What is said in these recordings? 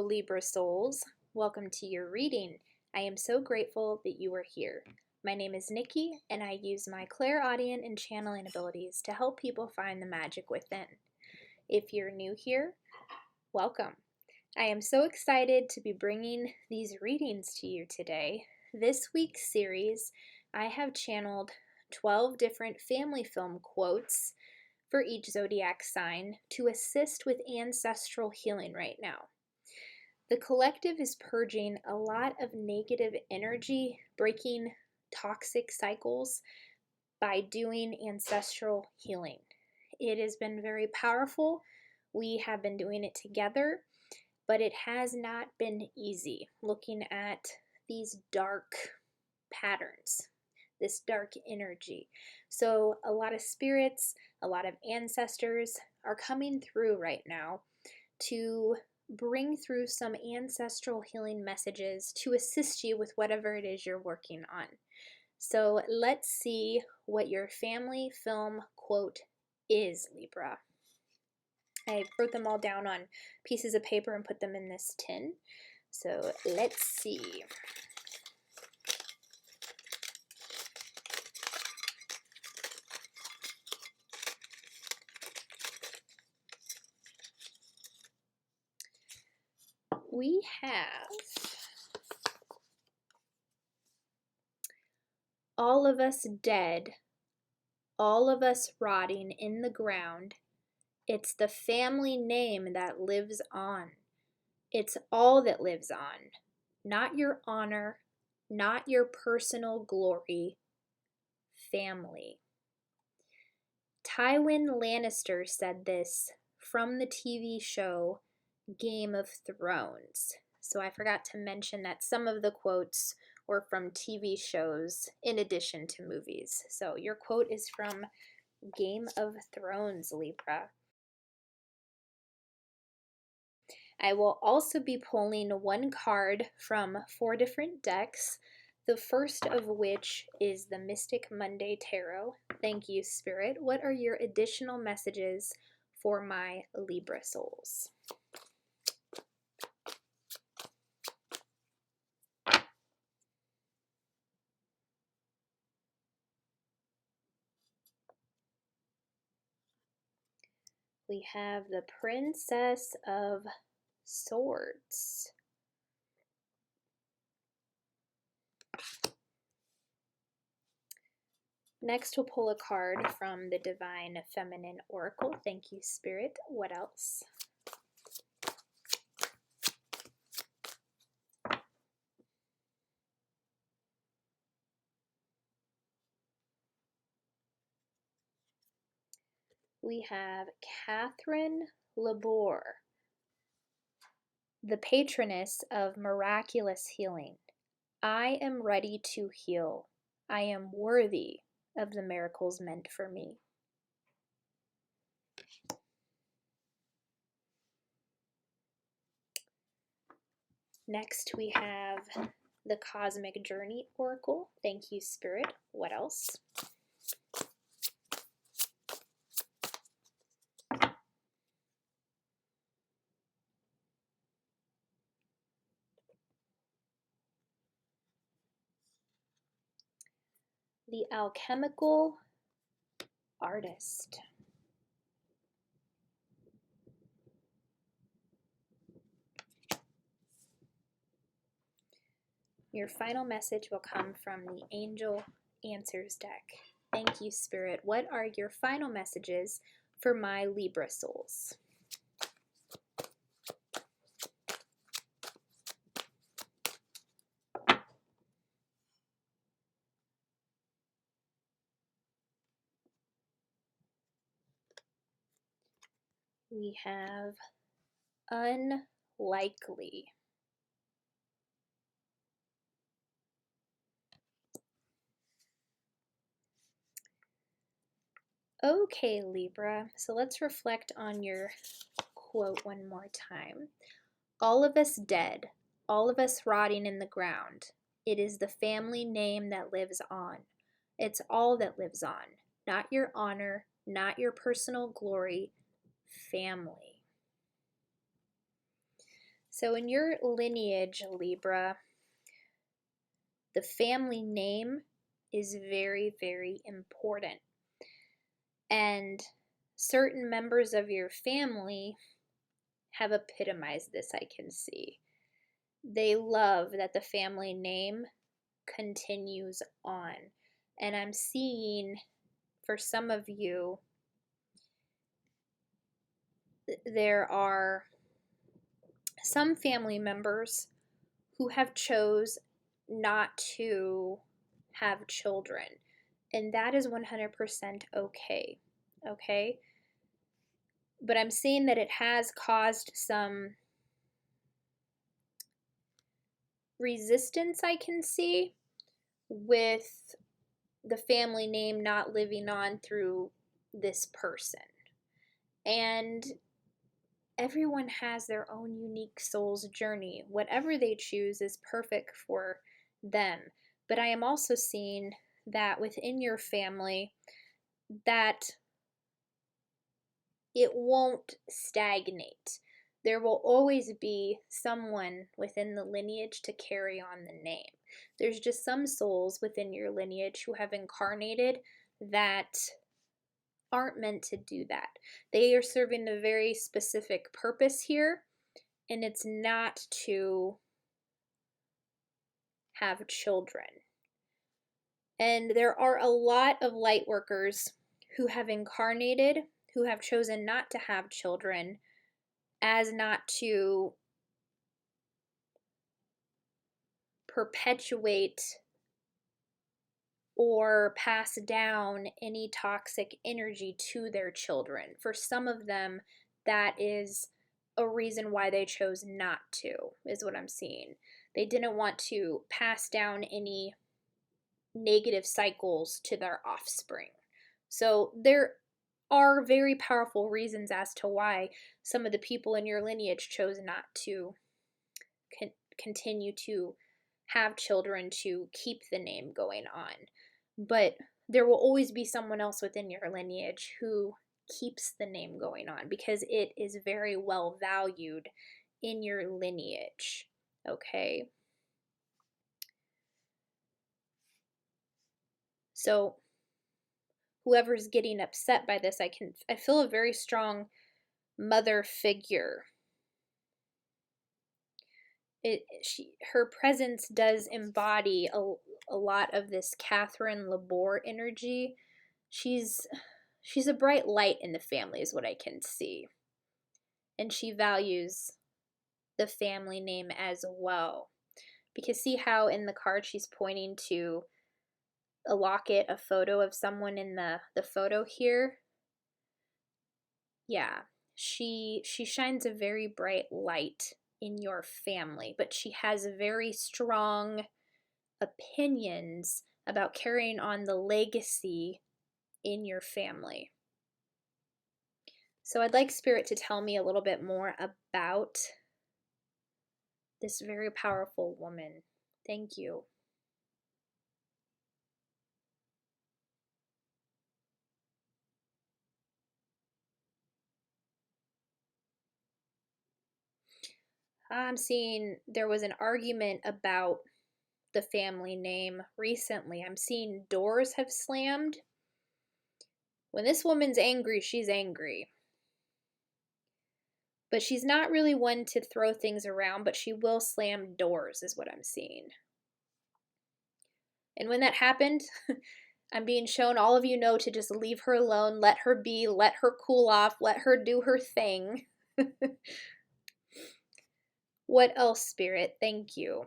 Libra souls. Welcome to your reading. I am so grateful that you are here. My name is Nikki, and I use my clairaudient and channeling abilities to help people find the magic within. If you're new here, welcome. I am so excited to be bringing these readings to you today. This week's series, I have channeled 12 different family film quotes for each zodiac sign to assist with ancestral healing right now. The collective is purging a lot of negative energy, breaking toxic cycles by doing ancestral healing. It has been very powerful. We have been doing it together, but it has not been easy looking at these dark patterns, this dark energy. So a lot of spirits, a lot of ancestors are coming through right now to bring through some ancestral healing messages to assist you with whatever it is you're working on. So let's see what your family film quote is, Libra. I wrote them all down on pieces of paper and put them in this tin. So let's see. We have all of us dead, all of us rotting in the ground. It's the family name that lives on. It's all that lives on, not your honor, not your personal glory. Family. Tywin Lannister said this from the TV show Game of Thrones. So I forgot to mention that some of the quotes were from TV shows in addition to movies. So your quote is from Game of Thrones, Libra. I will also be pulling one card from 4 different decks, the first of which is the Mystic Monday Tarot. Thank you, Spirit. What are your additional messages for my Libra souls? We have the Princess of Swords. Next, we'll pull a card from the Divine Feminine Oracle. Thank you, Spirit. What else? We have Catherine Labor, the patroness of miraculous healing. I am ready to heal. I am worthy of the miracles meant for me. Next, we have the Cosmic Journey Oracle. Thank you, Spirit. What else? The Alchemical Artist. Your final message will come from the Angel Answers deck. Thank you, Spirit. What are your final messages for my Libra souls? We have unlikely. Okay, Libra, so let's reflect on your quote one more time. All of us dead, all of us rotting in the ground. It is the family name that lives on. It's all that lives on, not your honor, not your personal glory, family. So in your lineage, Libra, the family name is very, very important. And certain members of your family have epitomized this, I can see. They love that the family name continues on. And I'm seeing, for some of you, there are some family members who have chose not to have children, and that is 100% okay. Okay? But I'm seeing that it has caused some resistance, I can see, with the family name not living on through this person. And everyone has their own unique soul's journey. Whatever they choose is perfect for them. But I am also seeing that within your family, that it won't stagnate. There will always be someone within the lineage to carry on the name. There's just some souls within your lineage who have incarnated that aren't meant to do that. They are serving a very specific purpose here, and it's not to have children. And there are a lot of light workers who have incarnated, who have chosen not to have children, as not to perpetuate or pass down any toxic energy to their children. For some of them, that is a reason why they chose not to, is what I'm seeing. They didn't want to pass down any negative cycles to their offspring. So there are very powerful reasons as to why some of the people in your lineage chose not to continue to have children to keep the name going on. But there will always be someone else within your lineage who keeps the name going on because it is very well valued in your lineage. Okay? So whoever's getting upset by this, I feel a very strong mother figure. Her presence does embody a lot of this Catherine Labor energy. She's a bright light in the family is what I can see. And she values the family name as well. Because see how in the card she's pointing to a locket, a photo of someone in the photo here? Yeah, she shines a very bright light in your family, but she has very strong opinions about carrying on the legacy in your family. So I'd like Spirit to tell me a little bit more about this very powerful woman. Thank you. I'm seeing there was an argument about the family name recently. I'm seeing doors have slammed. When this woman's angry, she's angry. But she's not really one to throw things around, but she will slam doors, is what I'm seeing. And when that happened, I'm being shown all of you know to just leave her alone, let her be, let her cool off, let her do her thing. What else, Spirit? Thank you.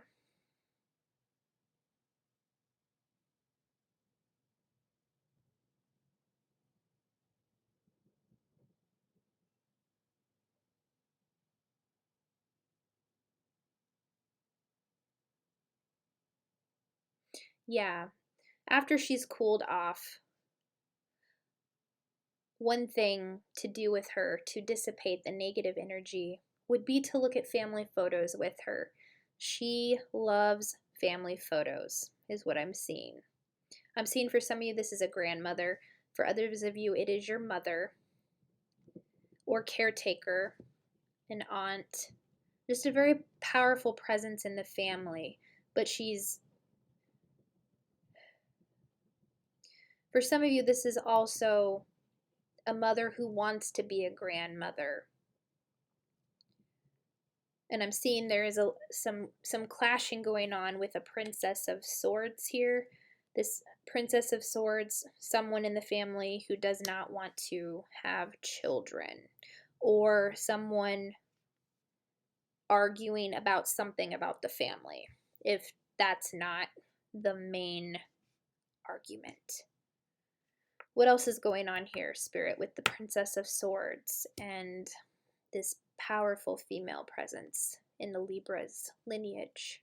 Yeah, after she's cooled off, one thing to do with her to dissipate the negative energy would be to look at family photos with her. She loves family photos, is what I'm seeing. I'm seeing for some of you this is a grandmother. For others of you, it is your mother or caretaker, an aunt. just a very powerful presence in the family. But for some of you, this is also a mother who wants to be a grandmother. And I'm seeing there is some clashing going on with a Princess of Swords here. This Princess of Swords, someone in the family who does not want to have children, or someone arguing about something about the family, if that's not the main argument. What else is going on here, Spirit, with the Princess of Swords and this powerful female presence in the Libra's lineage?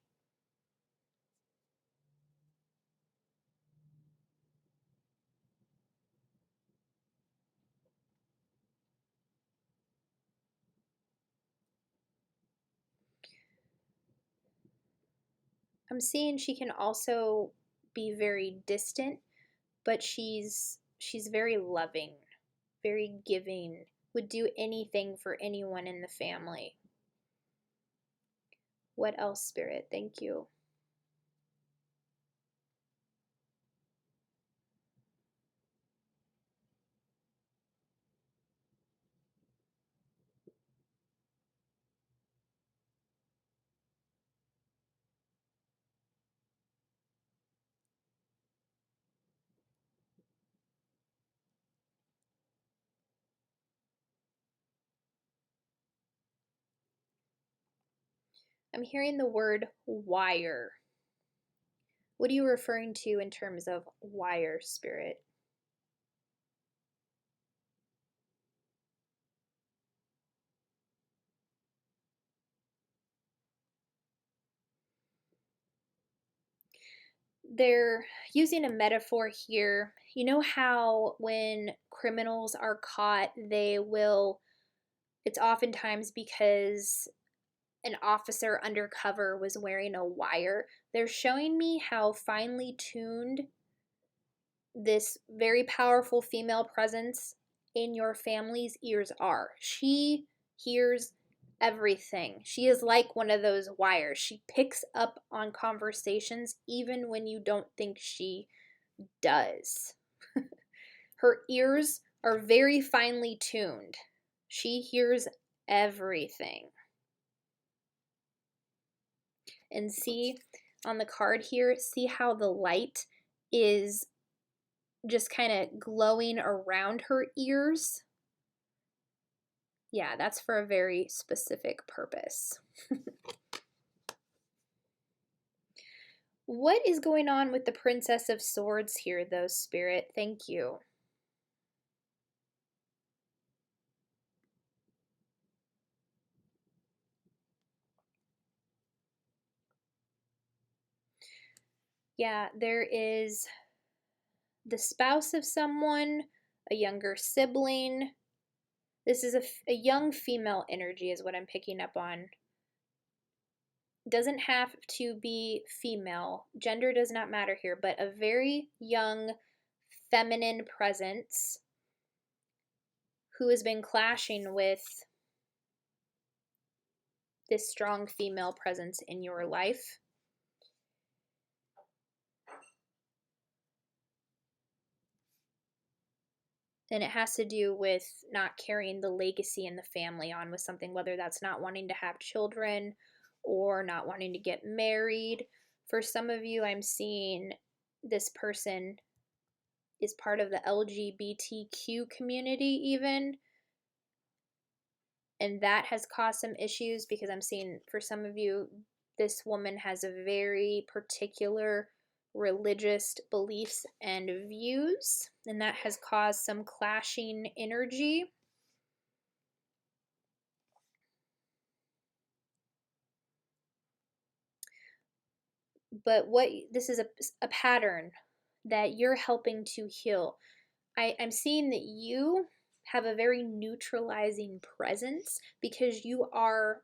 I'm seeing she can also be very distant, but she's very loving, very giving, would do anything for anyone in the family. What else, Spirit? Thank you. I'm hearing the word wire. What are you referring to in terms of wire, Spirit? They're using a metaphor here. You know how when criminals are caught, it's oftentimes because an officer undercover was wearing a wire. They're showing me how finely tuned this very powerful female presence in your family's ears are. She hears everything. She is like one of those wires. She picks up on conversations even when you don't think she does. Her ears are very finely tuned. She hears everything. And see on the card here, see how the light is just kind of glowing around her ears? Yeah, that's for a very specific purpose. What is going on with the Princess of Swords here, though, Spirit? Thank you. Yeah, there is the spouse of someone, a younger sibling. This is a young female energy is what I'm picking up on. Doesn't have to be female. Gender does not matter here, but a very young feminine presence who has been clashing with this strong female presence in your life. And it has to do with not carrying the legacy in the family on with something, whether that's not wanting to have children or not wanting to get married. For some of you, I'm seeing this person is part of the LGBTQ community even. And that has caused some issues because I'm seeing for some of you, this woman has a very particular religious beliefs and views, and that has caused some clashing energy. But this is a pattern that you're helping to heal. I'm seeing that you have a very neutralizing presence because you are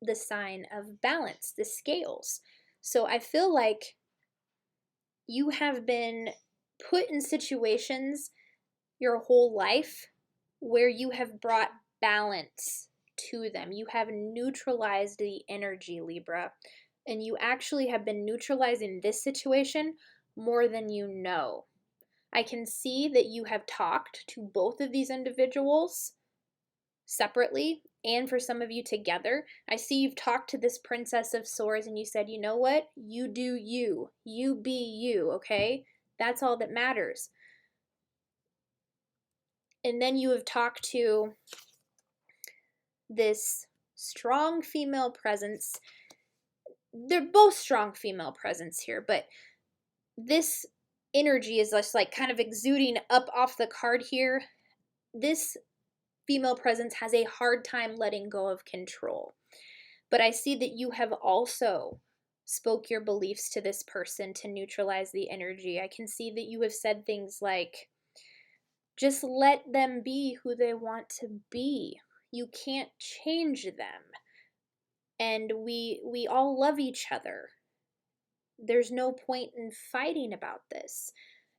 the sign of balance, the scales. So I feel like you have been put in situations your whole life where you have brought balance to them. You have neutralized the energy, Libra. And you actually have been neutralizing this situation more than you know. I can see that you have talked to both of these individuals separately, and for some of you together. I see you've talked to this Princess of Swords and you said, you know what? You do you. You be you, okay? That's all that matters. And then you have talked to this strong female presence. They're both strong female presence here, but this energy is just like kind of exuding up off the card here. This female presence has a hard time letting go of control. But I see that you have also spoke your beliefs to this person to neutralize the energy. I can see that you have said things like, just let them be who they want to be. You can't change them. And we all love each other. There's no point in fighting about this.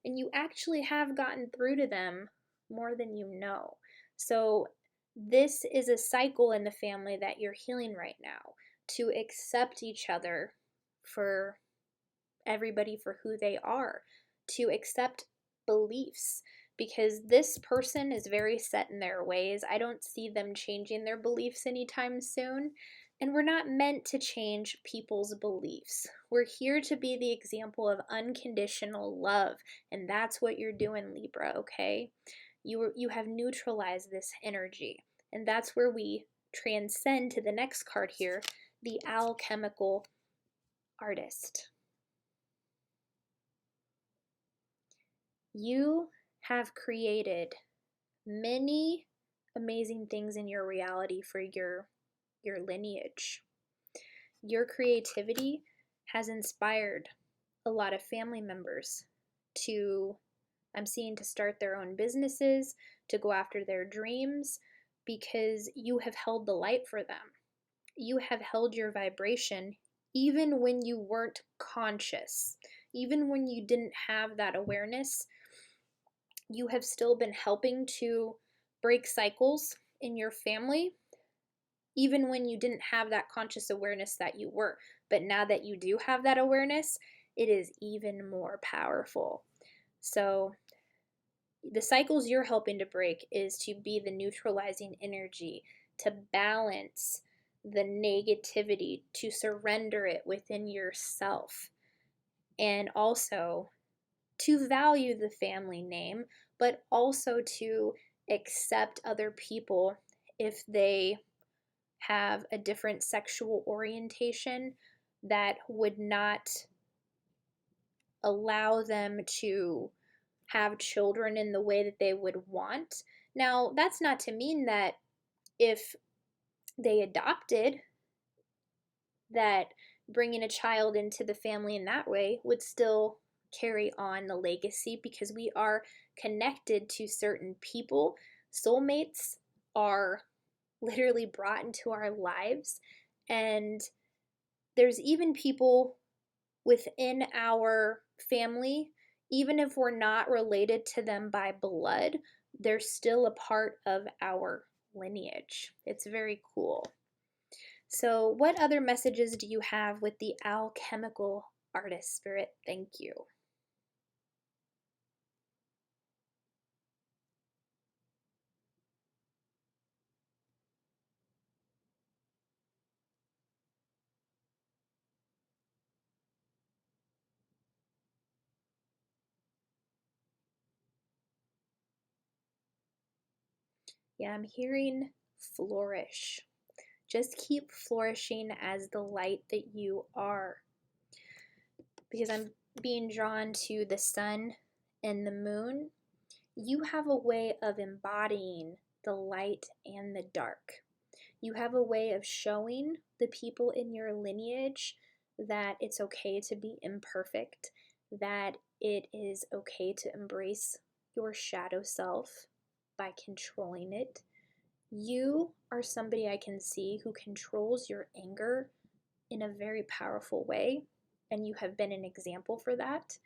And you actually have gotten through to them more than you know. So this is a cycle in the family that you're healing right now, to accept each other for everybody for who they are, to accept beliefs, because this person is very set in their ways. I don't see them changing their beliefs anytime soon. And we're not meant to change people's beliefs. We're here to be the example of unconditional love. And that's what you're doing, Libra, okay? You have neutralized this energy. And that's where we transcend to the next card here, the alchemical artist. You have created many amazing things in your reality for your lineage. Your creativity has inspired a lot of family members to, I'm seeing, to start their own businesses, to go after their dreams, because you have held the light for them. You have held your vibration even when you weren't conscious, even when you didn't have that awareness. You have still been helping to break cycles in your family, even when you didn't have that conscious awareness that you were. But now that you do have that awareness, it is even more powerful. So the cycles you're helping to break is to be the neutralizing energy, to balance the negativity, to surrender it within yourself, and also to value the family name, but also to accept other people if they have a different sexual orientation that would not allow them to have children in the way that they would want. Now, that's not to mean that if they adopted, that bringing a child into the family in that way would still carry on the legacy, because we are connected to certain people. Soulmates are literally brought into our lives, and there's even people within our family, even if we're not related to them by blood, they're still a part of our lineage. It's very cool. So what other messages do you have with the alchemical artist spirit? Thank you. Yeah, I'm hearing flourish. Just keep flourishing as the light that you are. Because I'm being drawn to the sun and the moon. You have a way of embodying the light and the dark. You have a way of showing the people in your lineage that it's okay to be imperfect, that it is okay to embrace your shadow self by controlling it. You are somebody I can see who controls your anger in a very powerful way, and you have been an example for that.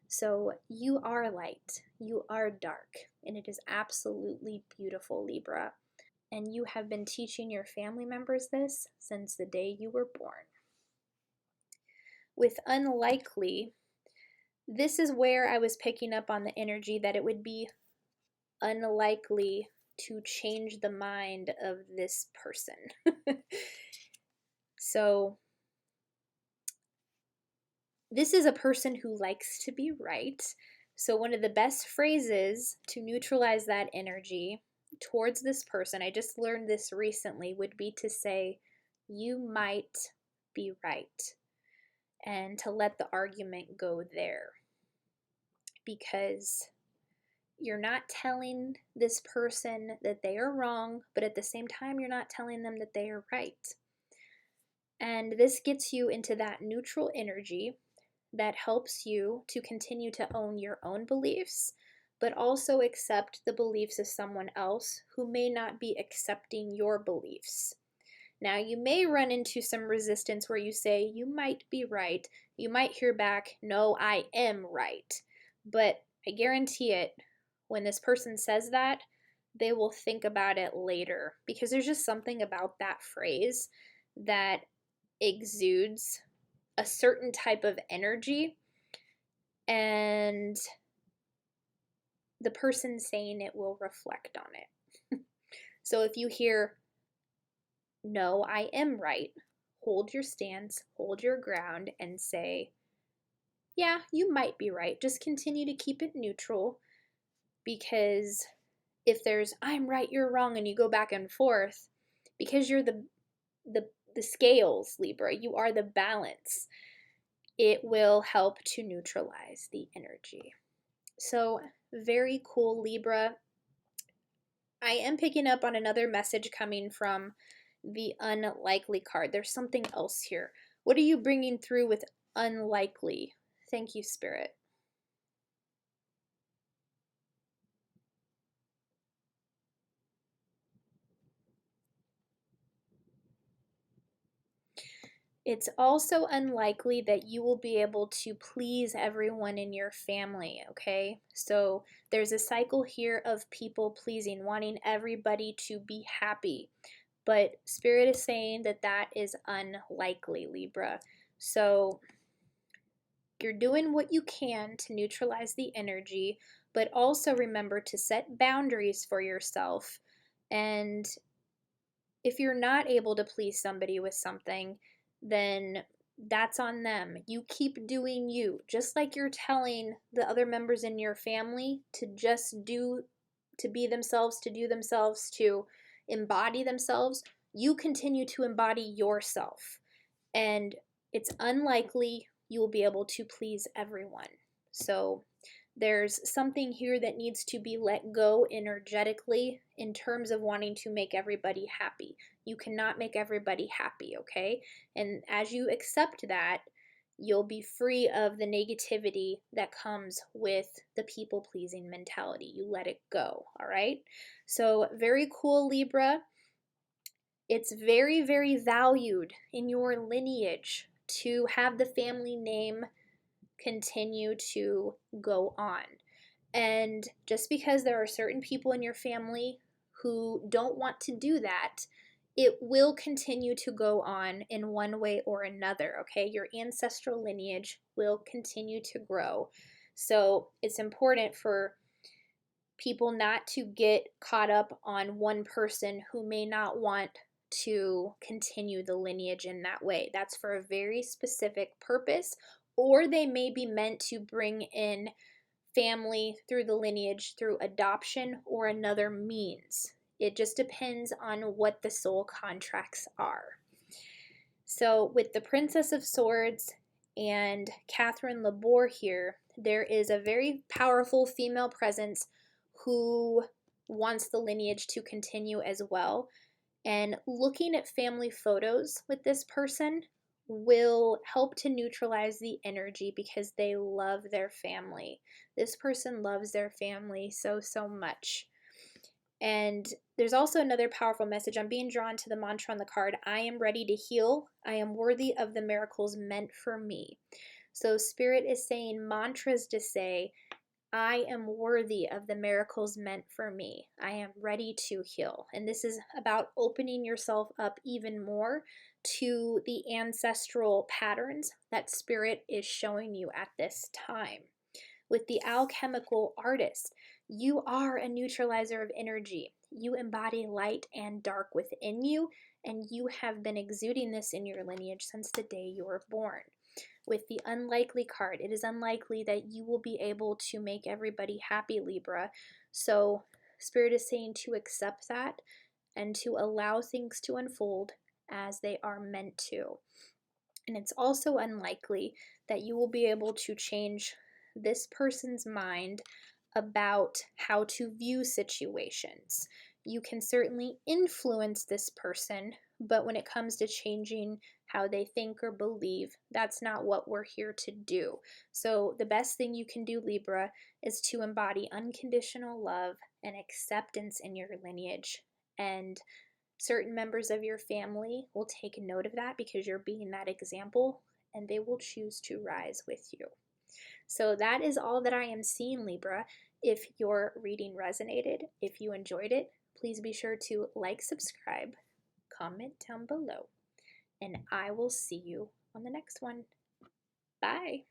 So you are light, you are dark, and it is absolutely beautiful, Libra. and you have been teaching your family members this since the day you were born. With unlikely, this is where I was picking up on the energy that it would be unlikely to change the mind of this person. So this is a person who likes to be right. So one of the best phrases to neutralize that energy towards this person, I just learned this recently, would be to say, you might be right, and to let the argument go there. Because you're not telling this person that they are wrong, but at the same time, you're not telling them that they are right. And this gets you into that neutral energy that helps you to continue to own your own beliefs, but also accept the beliefs of someone else who may not be accepting your beliefs. Now, you may run into some resistance where you say, you might be right. You might hear back, no, I am right. But I guarantee it, when this person says that, they will think about it later, because there's just something about that phrase that exudes a certain type of energy, and the person saying it will reflect on it. So if you hear, no, I am right, hold your stance, hold your ground, and say, yeah, you might be right. Just continue to keep it neutral, because if there's, I'm right, you're wrong, and you go back and forth, because you're the scales, Libra, you are the balance, it will help to neutralize the energy. So very cool, Libra. I am picking up on another message coming from the unlikely card. There's something else here. What are you bringing through with unlikely? Thank you, Spirit. It's also unlikely that you will be able to please everyone in your family, okay? So there's a cycle here of people pleasing, wanting everybody to be happy. But Spirit is saying that that is unlikely, Libra. So you're doing what you can to neutralize the energy, but also remember to set boundaries for yourself. And if you're not able to please somebody with something, then that's on them. You keep doing you. Just like you're telling the other members in your family to just do, to be themselves, to do themselves, to embody themselves, you continue to embody yourself. And it's unlikely you will be able to please everyone. So there's something here that needs to be let go energetically in terms of wanting to make everybody happy. You cannot make everybody happy, okay? And as you accept that, you'll be free of the negativity that comes with the people-pleasing mentality. You let it go, all right? So very cool, Libra. It's very, very valued in your lineage to have the family name continue to go on. And just because there are certain people in your family who don't want to do that, it will continue to go on in one way or another, okay? Your ancestral lineage will continue to grow. So it's important for people not to get caught up on one person who may not want to continue the lineage in that way. That's for a very specific purpose, or they may be meant to bring in family through the lineage through adoption or another means. It just depends on what the soul contracts are. So with the Princess of Swords and Catherine Labor here, there is a very powerful female presence who wants the lineage to continue as well. And looking at family photos with this person will help to neutralize the energy because they love their family. This person loves their family so, so much. And there's also another powerful message. I'm being drawn to the mantra on the card. I am ready to heal. I am worthy of the miracles meant for me. So Spirit is saying mantras to say, I am worthy of the miracles meant for me. I am ready to heal. And this is about opening yourself up even more to the ancestral patterns that Spirit is showing you at this time. With the alchemical artist, you are a neutralizer of energy. You embody light and dark within you, and you have been exuding this in your lineage since the day you were born. With the unlikely card, it is unlikely that you will be able to make everybody happy, Libra. So Spirit is saying to accept that and to allow things to unfold as they are meant to. And it's also unlikely that you will be able to change this person's mind about how to view situations. You can certainly influence this person, but when it comes to changing how they think or believe, that's not what we're here to do. So the best thing you can do, Libra, is to embody unconditional love and acceptance in your lineage. And certain members of your family will take note of that because you're being that example, and they will choose to rise with you. So that is all that I am seeing, Libra. If your reading resonated, if you enjoyed it, please be sure to like, subscribe, comment down below, and I will see you on the next one. Bye.